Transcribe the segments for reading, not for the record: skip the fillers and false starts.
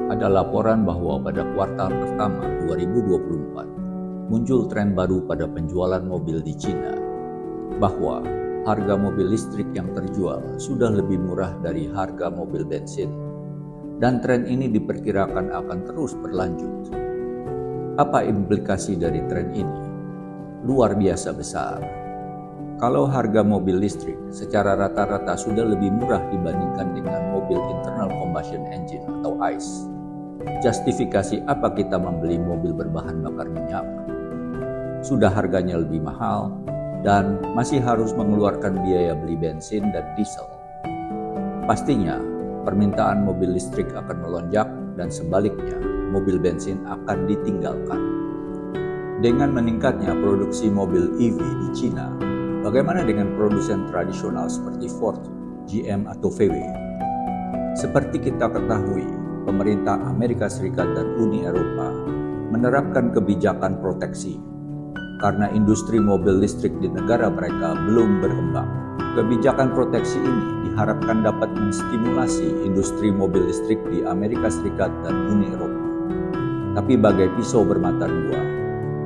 Ada laporan bahwa pada kuartal pertama 2024 muncul tren baru pada penjualan mobil di Cina, bahwa harga mobil listrik yang terjual sudah lebih murah dari harga mobil bensin, dan tren ini diperkirakan akan terus berlanjut. Apa implikasi dari tren ini? Luar biasa besar. Kalau harga mobil listrik secara rata-rata sudah lebih murah dibandingkan dengan mobil internal combustion engine atau ICE, justifikasi apa kita membeli mobil berbahan bakar minyak? Sudah harganya lebih mahal dan masih harus mengeluarkan biaya beli bensin dan diesel. Pastinya permintaan mobil listrik akan melonjak dan sebaliknya mobil bensin akan ditinggalkan. Dengan meningkatnya produksi mobil EV di Cina, bagaimana dengan produsen tradisional seperti Ford, GM atau VW? Seperti kita ketahui, pemerintah Amerika Serikat dan Uni Eropa menerapkan kebijakan proteksi karena industri mobil listrik di negara mereka belum berkembang. Kebijakan proteksi ini diharapkan dapat menstimulasi industri mobil listrik di Amerika Serikat dan Uni Eropa. Tapi bagai pisau bermata dua,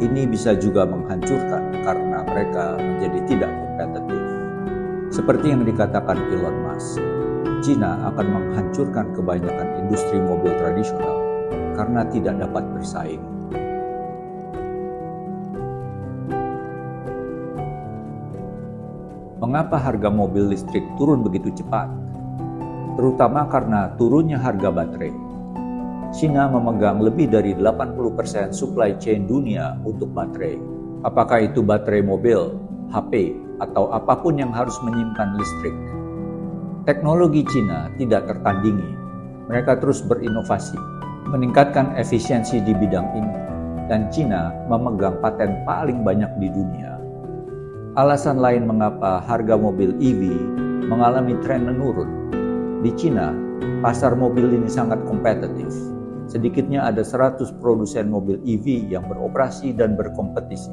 ini bisa juga menghancurkan karena mereka menjadi tidak kompetitif. Seperti yang dikatakan Elon Musk, Cina akan menghancurkan kebanyakan industri mobil tradisional karena tidak dapat bersaing. Mengapa harga mobil listrik turun begitu cepat? Terutama karena turunnya harga baterai. Cina memegang lebih dari 80% supply chain dunia untuk baterai. Apakah itu baterai mobil, HP, atau apapun yang harus menyimpan listrik. Teknologi Cina tidak tertandingi. Mereka terus berinovasi, meningkatkan efisiensi di bidang ini, dan Cina memegang paten paling banyak di dunia. Alasan lain mengapa harga mobil EV mengalami tren menurun. Di Cina, pasar mobil ini sangat kompetitif. Sedikitnya ada 100 produsen mobil EV yang beroperasi dan berkompetisi.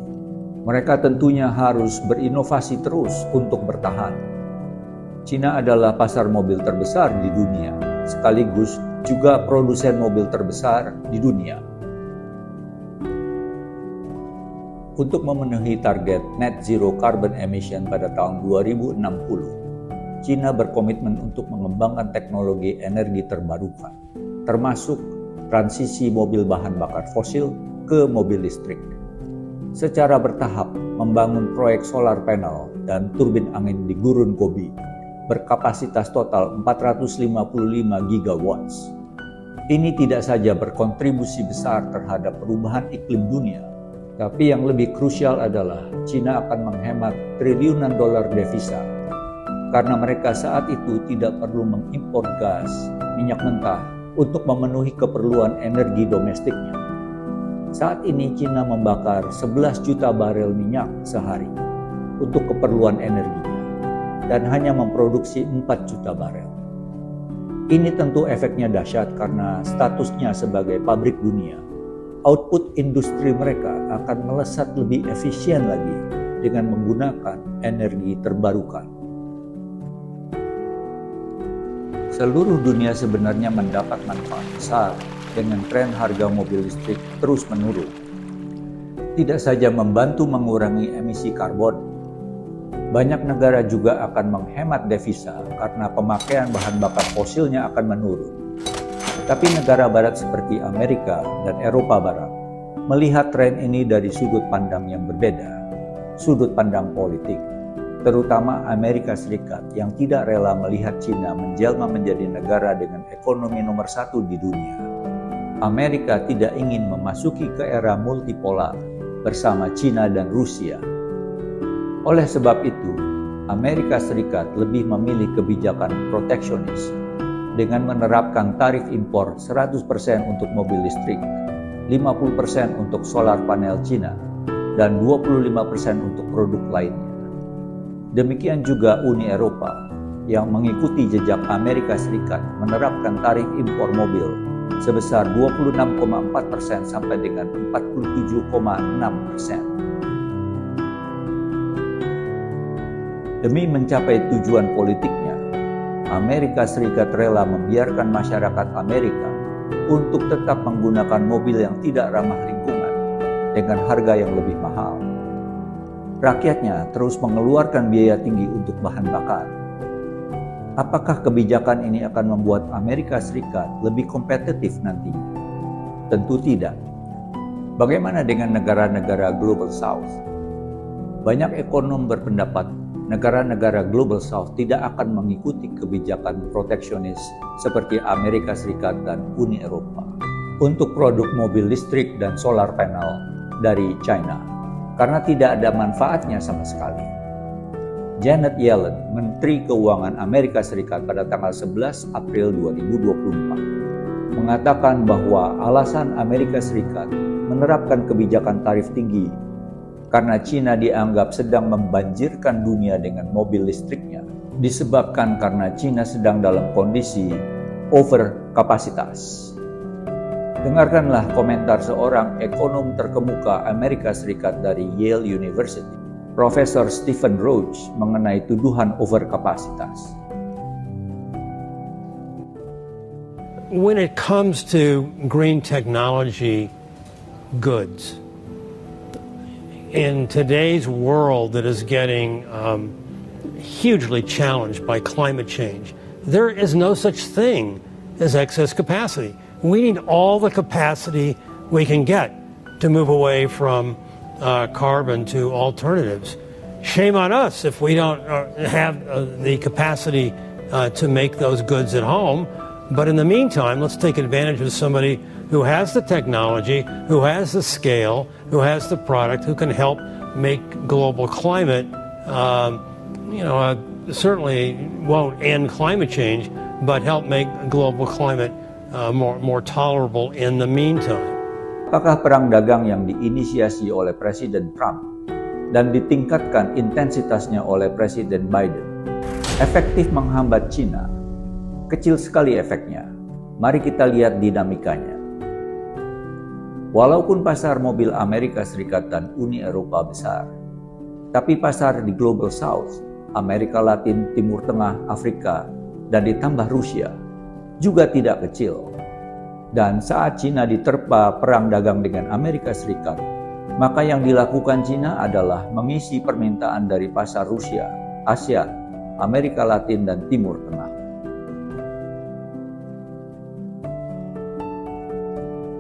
Mereka tentunya harus berinovasi terus untuk bertahan. Cina adalah pasar mobil terbesar di dunia, sekaligus juga produsen mobil terbesar di dunia. Untuk memenuhi target net zero carbon emission pada tahun 2060, Cina berkomitmen untuk mengembangkan teknologi energi terbarukan, termasuk transisi mobil bahan bakar fosil ke mobil listrik. Secara bertahap membangun proyek solar panel dan turbin angin di Gurun Gobi berkapasitas total 455 gigawatts. Ini tidak saja berkontribusi besar terhadap perubahan iklim dunia, tapi yang lebih krusial adalah Cina akan menghemat triliunan dolar devisa karena mereka saat itu tidak perlu mengimpor gas, minyak mentah untuk memenuhi keperluan energi domestiknya. Saat ini Cina membakar 11 juta barel minyak sehari untuk keperluan energinya dan hanya memproduksi 4 juta barel. Ini tentu efeknya dahsyat karena statusnya sebagai pabrik dunia. Output industri mereka akan melesat lebih efisien lagi dengan menggunakan energi terbarukan. Seluruh dunia sebenarnya mendapat manfaat besar dengan tren harga mobil listrik terus menurun. Tidak saja membantu mengurangi emisi karbon, banyak negara juga akan menghemat devisa karena pemakaian bahan bakar fosilnya akan menurun. Tapi negara barat seperti Amerika dan Eropa Barat melihat tren ini dari sudut pandang yang berbeda, sudut pandang politik, terutama Amerika Serikat yang tidak rela melihat Cina menjelma menjadi negara dengan ekonomi nomor 1 di dunia. Amerika tidak ingin memasuki ke era multipolar bersama Cina dan Rusia. Oleh sebab itu, Amerika Serikat lebih memilih kebijakan proteksionis dengan menerapkan tarif impor 100% untuk mobil listrik, 50% untuk solar panel Cina, dan 25% untuk produk lainnya. Demikian juga Uni Eropa yang mengikuti jejak Amerika Serikat menerapkan tarif impor mobil sebesar 26,4% sampai dengan 47,6%. Demi mencapai tujuan politiknya, Amerika Serikat rela membiarkan masyarakat Amerika untuk tetap menggunakan mobil yang tidak ramah lingkungan dengan harga yang lebih mahal. Rakyatnya terus mengeluarkan biaya tinggi untuk bahan bakar. Apakah kebijakan ini akan membuat Amerika Serikat lebih kompetitif nantinya? Tentu tidak. Bagaimana dengan negara-negara Global South? Banyak ekonom berpendapat negara-negara Global South tidak akan mengikuti kebijakan proteksionis seperti Amerika Serikat dan Uni Eropa untuk produk mobil listrik dan solar panel dari China, karena tidak ada manfaatnya sama sekali. Janet Yellen, Menteri Keuangan Amerika Serikat pada tanggal 11 April 2024, mengatakan bahwa alasan Amerika Serikat menerapkan kebijakan tarif tinggi karena China dianggap sedang membanjirkan dunia dengan mobil listriknya, disebabkan karena China sedang dalam kondisi overkapasitas. Dengarkanlah komentar seorang ekonom terkemuka Amerika Serikat dari Yale University, Profesor Stephen Roach, mengenai tuduhan overkapasitas. When it comes to green technology goods, in today's world that is getting hugely challenged by climate change, there is no such thing as excess capacity. We need all the capacity we can get to move away from carbon to alternatives. Shame on us if we don't have the capacity to make those goods at home. But in the meantime, let's take advantage of somebody who has the technology, who has the scale, who has the product, who can help make global climate, certainly won't end climate change, but help make global climate more tolerable in the meantime. Apakah perang dagang yang diinisiasi oleh Presiden Trump dan ditingkatkan intensitasnya oleh Presiden Biden efektif menghambat China? Kecil sekali efeknya. Mari kita lihat dinamikanya. Walaupun pasar mobil Amerika Serikat dan Uni Eropa besar, tapi pasar di Global South, Amerika Latin, Timur Tengah, Afrika, dan ditambah Rusia juga tidak kecil. Dan saat China diterpa perang dagang dengan Amerika Serikat, maka yang dilakukan China adalah mengisi permintaan dari pasar Rusia, Asia, Amerika Latin, dan Timur Tengah.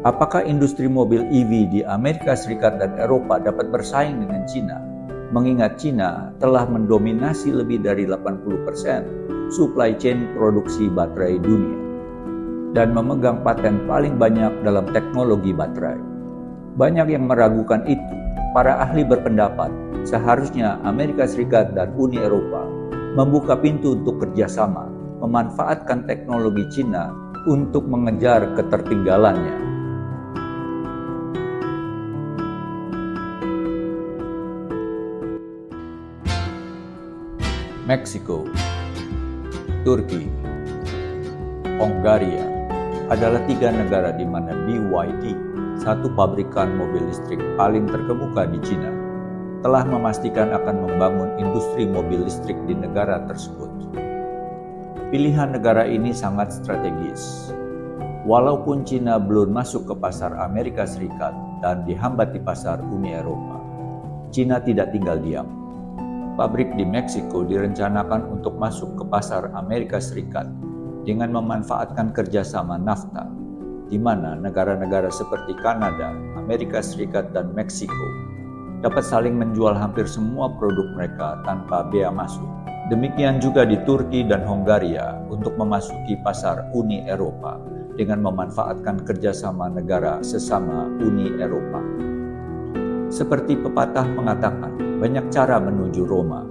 Apakah industri mobil EV di Amerika Serikat dan Eropa dapat bersaing dengan China? Mengingat China telah mendominasi lebih dari 80% supply chain produksi baterai dunia dan memegang paten paling banyak dalam teknologi baterai. Banyak yang meragukan itu. Para ahli berpendapat seharusnya Amerika Serikat dan Uni Eropa membuka pintu untuk kerjasama, memanfaatkan teknologi China untuk mengejar ketertinggalannya. Meksiko, Turki, Hongaria adalah 3 negara di mana BYD, satu pabrikan mobil listrik paling terkemuka di China, telah memastikan akan membangun industri mobil listrik di negara tersebut. Pilihan negara ini sangat strategis. Walaupun China belum masuk ke pasar Amerika Serikat dan dihambat di pasar Uni Eropa, China tidak tinggal diam. Pabrik di Meksiko direncanakan untuk masuk ke pasar Amerika Serikat dengan memanfaatkan kerjasama NAFTA, di mana negara-negara seperti Kanada, Amerika Serikat, dan Meksiko dapat saling menjual hampir semua produk mereka tanpa bea masuk. Demikian juga di Turki dan Hongaria untuk memasuki pasar Uni Eropa dengan memanfaatkan kerjasama negara sesama Uni Eropa. Seperti pepatah mengatakan, banyak cara menuju Roma.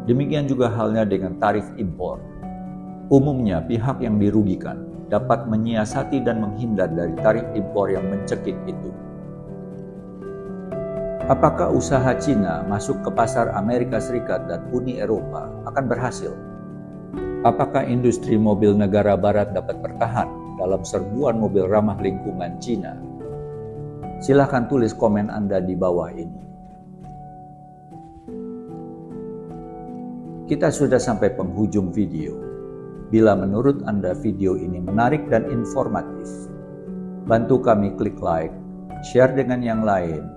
Demikian juga halnya dengan tarif impor. Umumnya pihak yang dirugikan dapat menyiasati dan menghindar dari tarif impor yang mencekik itu. Apakah usaha China masuk ke pasar Amerika Serikat dan Uni Eropa akan berhasil? Apakah industri mobil negara barat dapat bertahan dalam serbuan mobil ramah lingkungan China? Silakan tulis komen Anda di bawah ini. Kita sudah sampai penghujung video. Bila menurut Anda video ini menarik dan informatif, Bantu kami klik like, share dengan yang lain,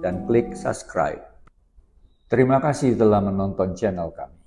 dan klik subscribe. Terima kasih telah menonton channel kami.